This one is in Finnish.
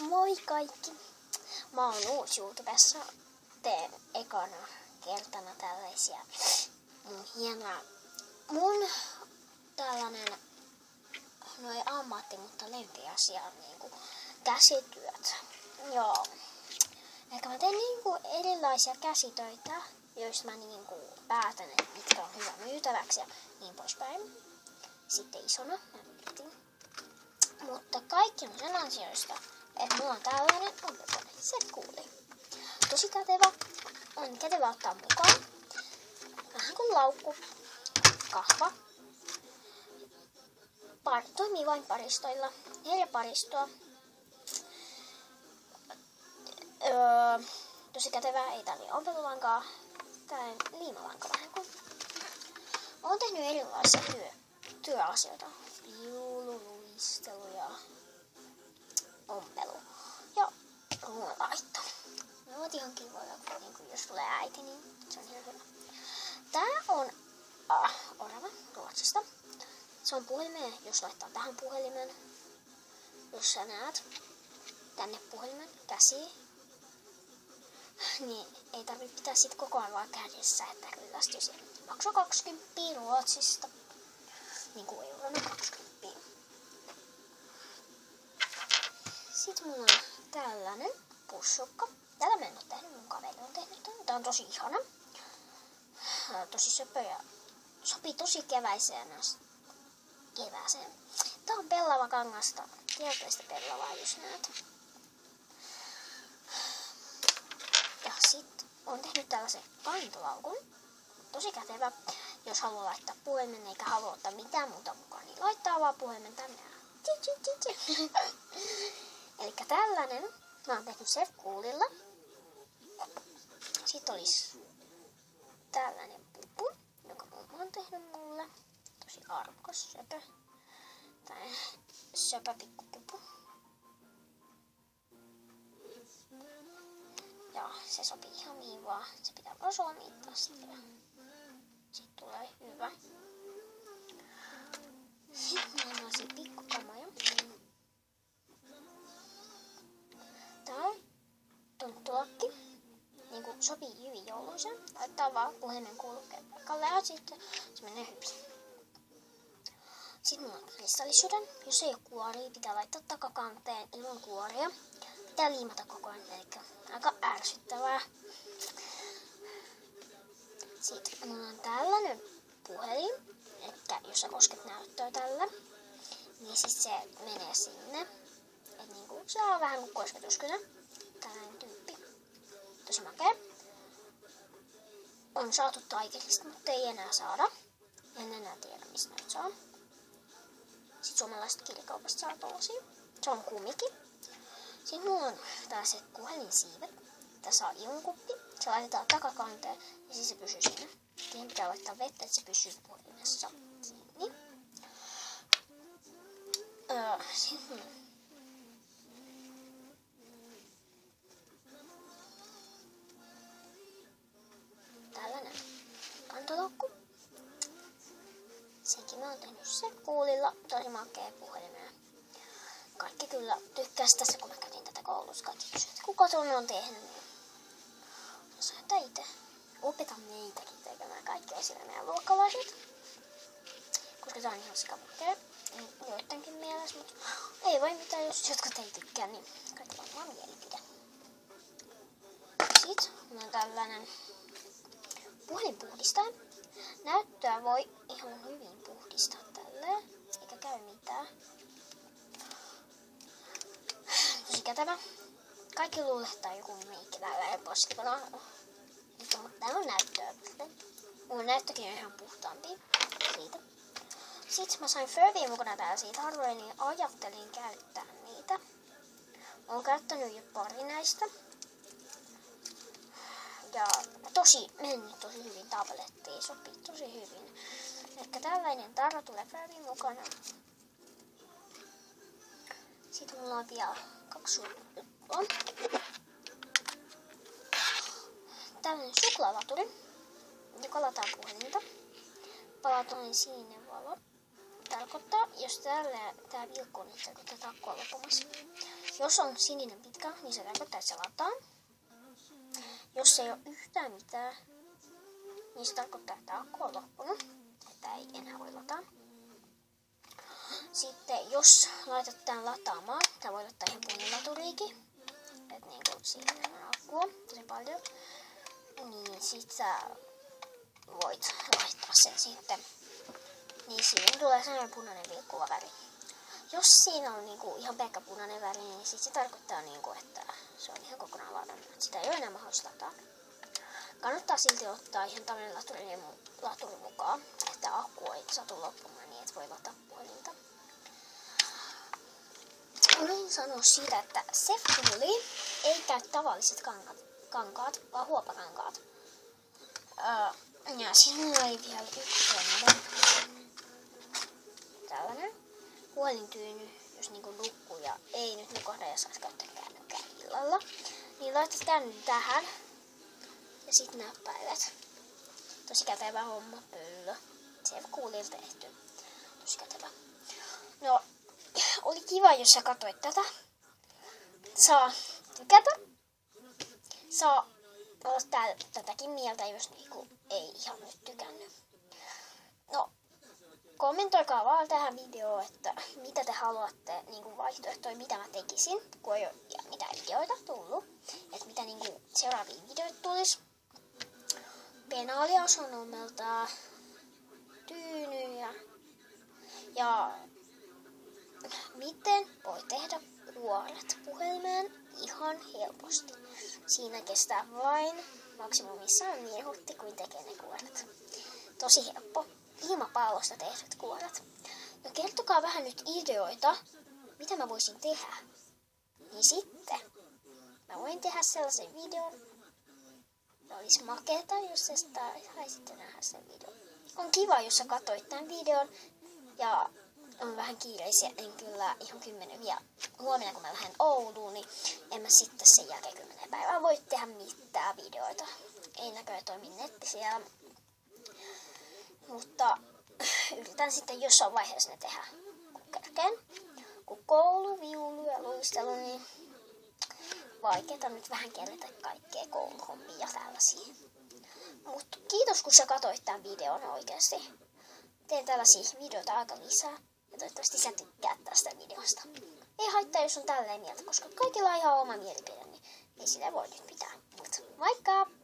Moi kaikki! Mä oon uusi YouTubessa. Teen ekana kertana tällaisia hienoja. Mun tällainen ammatti, mutta lempiasia on niinku käsityöt. Joo. Ehkä mä teen niinku erilaisia käsitöitä, joista mä niinku päätän, että mitkä on hyvä myytäväksi ja niin poispäin. Sitten isona mä mietin. Mutta kaikki on sen ansioista, että mulla on tällainen ompelukone. Se kuuli. Tosi kätevä. On kätevä ottaa mukaan. Vähän kuin laukku. Kahva. Toimii vain paristoilla. 4 paristoa. Tosi kätevää. Ei tarvitse ompelulankaa. Tai liimalanka vähän kuin. Olen tehnyt erilaisia työasioita. Viulu, luistelu ja ompelu. Ja ruoanlaitto. Ne ovat ihan kivoja, niin jos tulee äiti, niin se on ihan hyvä. Tää on orava Ruotsista. Se on puhelimeen, jos laittaa tähän puhelimen. Jos sä näet tänne puhelimen käsiin, niin ei tarvitse pitää sit koko ajan vaan kädessä, että kyllästyisi. Maksaa 20 Ruotsista. Niin kuin eurona 20. Sitten mulla on tällainen pussukka. Tällä mä en oo tehnyt, mun kaveri on tehnyt. Tää on tosi ihana. Tosi söpö ja sopii tosi kevääseen. Tää on pellava kangasta. Kierteistä pellavaa, jos näet. Ja sit on tehnyt tällaisen paintolaukun. Tosi kätevä. Jos haluaa laittaa puhelimen eikä halua ottaa mitään muuta mukaan, niin laittaa vaan puhelimen tänne. Elikkä tällainen. Mä oon tehnyt Surfcoolilla. Sitten olisi tällainen pupu, joka mummo on tehnyt mulle. Tosi arvokas söpö. Tai söpö pikkupupu. Ja se sopii ihan mihin vaan. Se pitää vaan solmiittaa sitten. Sitten tulee hyvä. Sitten meillä on sellaisia pikkukamoja. Tää on tonttulakki. Niinku sopii hyvin jouluisen. Laittaa vaan puhelimen kuulukkeen paikalle ja sitten se menee hyvin. Sitten mulla on kristallisydän. Jos ei ole kuoria, pitää laittaa takakanteen ilman kuoria. Pitää liimata koko ajan, eli aika ärsyttävää. Sitten mulla on tällainen puhelin. Että jos sä kosket näyttöä tällä, niin siis se menee sinne. Et niinku se on vähän kuin kosketuskynä. Tällainen tyyppi. Tosi makea. On saatu Tigerista, mutta ei enää saada. En enää tiedä, mistä näitä saa. Sitten suomalaisesta kielikaupasta saa tollasia. Se on kumiki. Sitten mulla on tällaiset puhelinsiivet. Tässä on imunkuppi. Se laitetaan takakanteen ja siis se pysyy siinä. Siihen pitää laittaa vettä, että se pysyy puhelimessa kiinni. Sitten tällainen kantolaukku. Senkin mä oon tehnyt Surfcoolilla. Tosi makea puhelimeen. Kaikki kyllä tykkäs tässä, kun mä kävin tätä koulussa. Kaikki kysyivät, että kuka tuonne on tehnyt. Sanoin, että itse. Opetan meitäkin tekemään kaikkea sillä meidän luokkalaiset. Koska tää on ihan sikamakea. Joidenkin mielessä, mutta ei voi mitään, jos jotkut ei tykkää, niin kaikilla on vaan mielipide. Sitten meillä on tällainen puhelinpuhdistaja. Näyttöä voi ihan hyvin puhdistaa tälleen, eikä käy mitään. Tosi kätevä. Kaikki luulee, että on joku meikki tälleen poskipana. Mutta tää on näyttöä. Mun näyttökin on ihan puhtaampi siitä. Sitten mä sain Furbyä mukana täällä siitä harvoin, niin ajattelin käyttää niitä. Oon käyttänyt jo pari näistä. Ja mennyt tosi hyvin tablettiin, sopii tosi hyvin. Ehkä tällainen tarra tulee Furby mukana. Sitten mulla on vielä 2 juttua. Tällainen suklaalaturi, joka lataa puhelinta. Palatoin sininen valo. Tarkoittaa, jos tää vilkkuu, niin kun tätä takku on loppumassa. jos on sininen pitkä, niin se tarkoittaa, että se lataa. Jos ei ole yhtään mitään, niin se tarkoittaa, että akku on loppunut, että ei enää voi lataa. Sitten jos laitat tämän lataamaan, tää voi laittaa ihan puolilaturiikin, että niinku siinä on akkua tosi paljon, niin sit sä voit laittaa sen sitten, niin siihen tulee sellainen punainen vilkkuva väri. Jos siinä on niinku ihan pelkkä punainen väri, niin sit se tarkoittaa, niinku, että se on ihan kokonaan ladannut. Sitä ei ole enää mahdollista lataa. Kannattaa silti ottaa ihan tämmöinen laturi mukaan, että akku ei satu loppumaan niin, että voi lataa puolinta. Haluan sanoa siitä, että Sefcooli ei käy tavalliset kankaat, vaan huopakankaat. Ja siinä oli vielä yksi tällainen huolintyyny, jos niinku nukkuu ja ei nyt nukohda ja saisi käyttää kännykkää illalla. Niin laitat tän tähän ja sit näppäilet. Tosi kätevä homma, pöllö. Sefcoolilta tehty. Tosi kätevä. No, oli kiva, jos sä katsoit tätä. Saa tykätä. Saa olla tätäkin mieltä, jos niinku ei ihan nyt tykännyt. No, kommentoikaa vaan tähän videoon, että mitä te haluatte niinku vaihtoehtoja, mitä mä tekisin, kun ei ole mitään videoita tullut. Että mitä niinku seuraavia videoita tulisi. Penaalia sanomelta, tyynyjä ja miten voi tehdä kuoret puhelimeen ihan helposti. Siinä kestää vain maksimumissaan minuutti, kun tekee ne kuoret. Tosi helppo. Ilmapallosta tehdyt kuoret. No kertokaa vähän nyt ideoita, mitä mä voisin tehdä. Niin sitten mä voin tehdä sellaisen videon. Se olisi makeeta, jos sä haisitte nähdä sen videon. On kiva, jos sä katsoit tämän videon. Ja on vähän kiireisiä, en kyllä ihan 10 vielä. Huomenna kun mä lähden Ouluun, niin en mä sitten sen jälkeen 10 päivää voi tehdä mitään videoita. Ei näköjään toimi netti siellä. Mutta yritän sitten jossain vaiheessa ne tehdä, kun kerkeen. Kun koulu, viulu ja luistelu, niin vaikeeta nyt vähän kerätä kaikkea kouluhommia ja tällaisia. Mutta kiitos kun sä katsoit tämän videon oikeasti. Teen tällaisia videoita aika lisää. Ja toivottavasti sä tykkäät tästä videosta. Ei haittaa, jos on tälleen mieltä, koska kaikilla on ihan oma mielipide, niin ei sitä voi nyt pitää. Mut moikka!